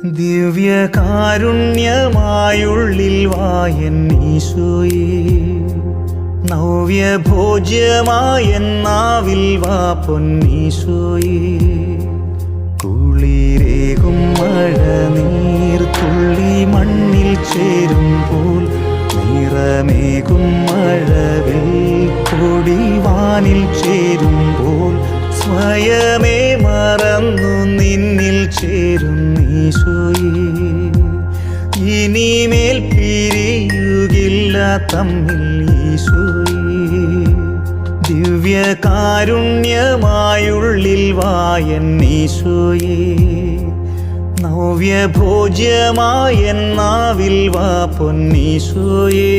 ദിവ്യകാരുണ്യമായുള്ളിൽ വായൻ ഈശോയേ, നവ്യഭോജ്യമായെന്നാവിൽ വാ പൊന്നീശോയേ. കുളിരേകും മഴ നീർത്തുള്ളി മണ്ണിൽ ചേരുമ്പോൾ, നിറമേകും മഴവിൽ കൊടി വാനിൽ ചേരുമ്പോൾ, സ്വയമേ മറന്നു നിന്നിൽ ചേരും ഈശോയേ. ഇനിമേൽ പിരിയുകില്ല തമ്മിൽ ഈശോയേ. ദിവ്യകാരുണ്യമായുള്ളിൽ വായൻ ഈശോയേ, നവ്യഭോജ്യമായെന്നാവിൽ വാ പൊന്നീശോയേ.